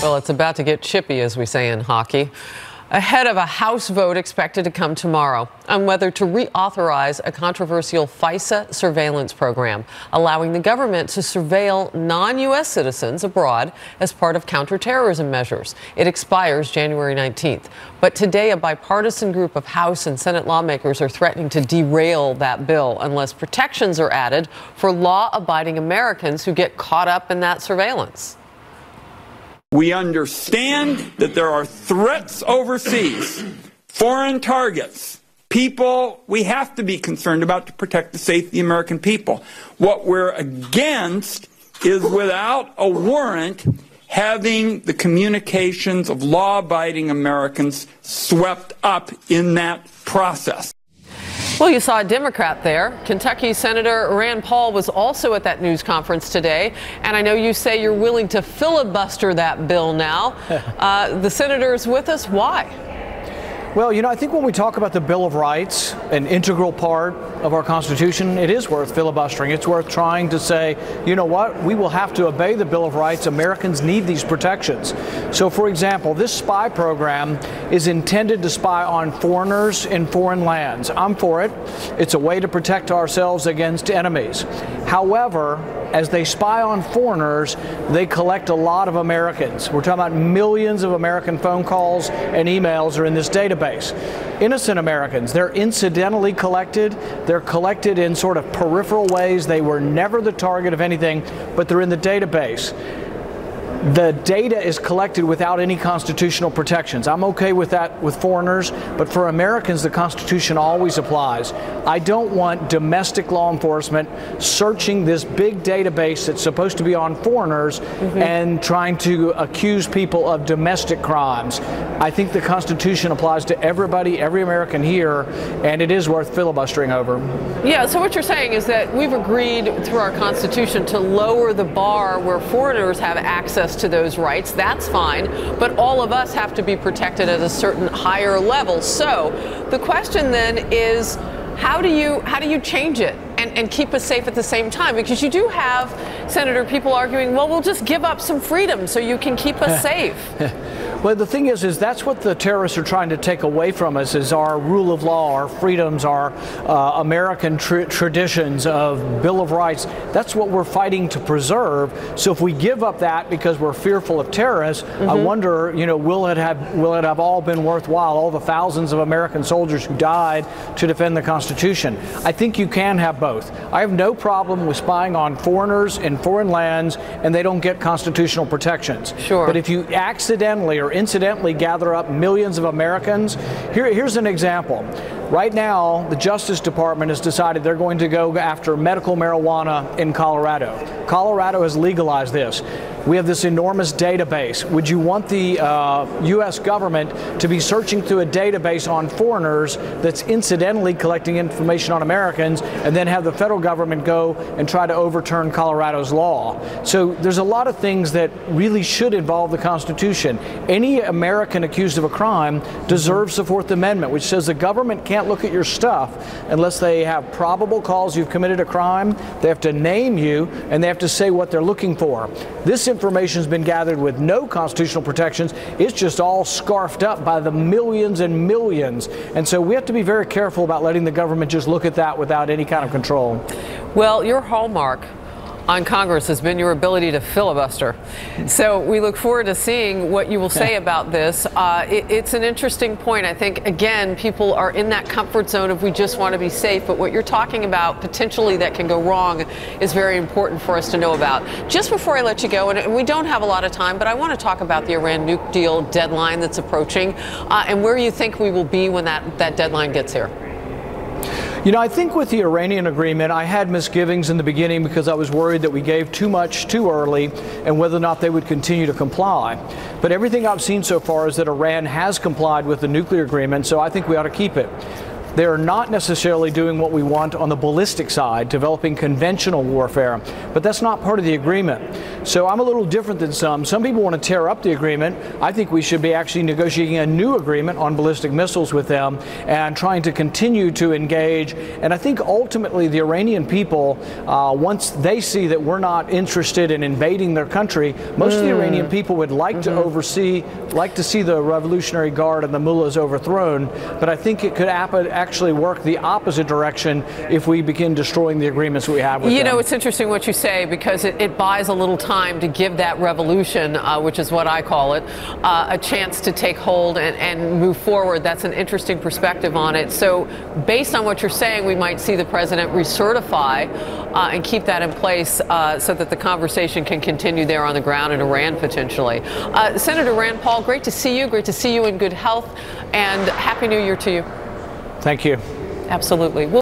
Well, it's about to get chippy, as we say in hockey, ahead of a House vote expected to come tomorrow on whether to reauthorize a controversial FISA surveillance program, allowing the government to surveil non-U.S. citizens abroad as part of counterterrorism measures. It expires January 19th. But today, a bipartisan group of House and Senate lawmakers are threatening to derail that bill unless protections are added for law-abiding Americans who get caught up in that surveillance. We understand that there are threats overseas, foreign targets, people we have to be concerned about to protect the safety of the American people. What we're against is, without a warrant, having the communications of law-abiding Americans swept up in that process. Well, you saw a Democrat there. Kentucky Senator Rand Paul was also at that news conference today. And I know you say you're willing to filibuster that bill now. The senator's with us. Why? Well, I think when we talk about the Bill of Rights, an integral part of our Constitution, it is worth filibustering. It's worth trying to say, you know what, we will have to obey the Bill of Rights. Americans need these protections. So, for example, this spy program is intended to spy on foreigners in foreign lands. I'm for it. It's a way to protect ourselves against enemies. However, as they spy on foreigners, they collect a lot of Americans. We're talking about millions of American phone calls and emails are in this database. Innocent Americans, they're incidentally collected. They're collected in sort of peripheral ways. They were never the target of anything, but they're in the database. The data is collected without any constitutional protections. I'm okay with that with foreigners, but for Americans, the Constitution always applies. I don't want domestic law enforcement searching this big database that's supposed to be on foreigners and trying to accuse people of domestic crimes. I think the Constitution applies to everybody, every American here, and it is worth filibustering over. Yeah, so what you're saying is that we've agreed through our Constitution to lower the bar where foreigners have access to those rights. That's fine, but all of us have to be protected at a certain higher level. So the question then is, how do you change it and keep us safe at the same time? Because you do have, Senator, people arguing, well, we'll just give up some freedom so you can keep us safe. Well, the thing is that's what the terrorists are trying to take away from us, is our rule of law, our freedoms, our American traditions of Bill of Rights. That's what we're fighting to preserve. So if we give up that because we're fearful of terrorists, I wonder, will it have all been worthwhile, all the thousands of American soldiers who died to defend the Constitution? I think you can have both. I have no problem with spying on foreigners in foreign lands and they don't get constitutional protections. Sure. But if you accidentally or incidentally gather up millions of Americans, here's an example. Right now, the Justice Department has decided they're going to go after medical marijuana in Colorado. Colorado has legalized this. We have this enormous database. Would you want the U.S. government to be searching through a database on foreigners that's incidentally collecting information on Americans and then have the federal government go and try to overturn Colorado's law? So there's a lot of things that really should involve the Constitution. Any American accused of a crime deserves the Fourth Amendment, which says the government can't look at your stuff unless they have probable cause you've committed a crime. They have to name you and they have to say what they're looking for. This information has been gathered with no constitutional protections. It's just all scarfed up by the millions and millions. And so we have to be very careful about letting the government just look at that without any kind of control. Well, your hallmark on Congress has been your ability to filibuster. So we look forward to seeing what you will say about this. It's an interesting point. I think, again, people are in that comfort zone of we just want to be safe. But what you're talking about potentially that can go wrong is very important for us to know about. Just before I let you go, and we don't have a lot of time, but I want to talk about the Iran nuke deal deadline that's approaching and where you think we will be when that deadline gets here. I think with the Iranian agreement, I had misgivings in the beginning because I was worried that we gave too much too early and whether or not they would continue to comply. But everything I've seen so far is that Iran has complied with the nuclear agreement, so I think we ought to keep it. They are not necessarily doing what we want on the ballistic side, developing conventional warfare, but that's not part of the agreement. So I'm a little different than some. Some people want to tear up the agreement. I think we should be actually negotiating a new agreement on ballistic missiles with them and trying to continue to engage. And I think ultimately the Iranian people, once they see that we're not interested in invading their country, most of the Iranian people would like to see the Revolutionary Guard and the mullahs overthrown. But I think it could actually work the opposite direction if we begin destroying the agreements we have with them. You know, it's interesting what you say, because it buys a little time to give that revolution, which is what I call it, a chance to take hold and move forward. That's an interesting perspective on it. So based on what you're saying, we might see the president recertify and keep that in place so that the conversation can continue there on the ground in Iran potentially. Senator Rand Paul, great to see you. Great to see you in good health, and Happy New Year to you. Thank you. Absolutely.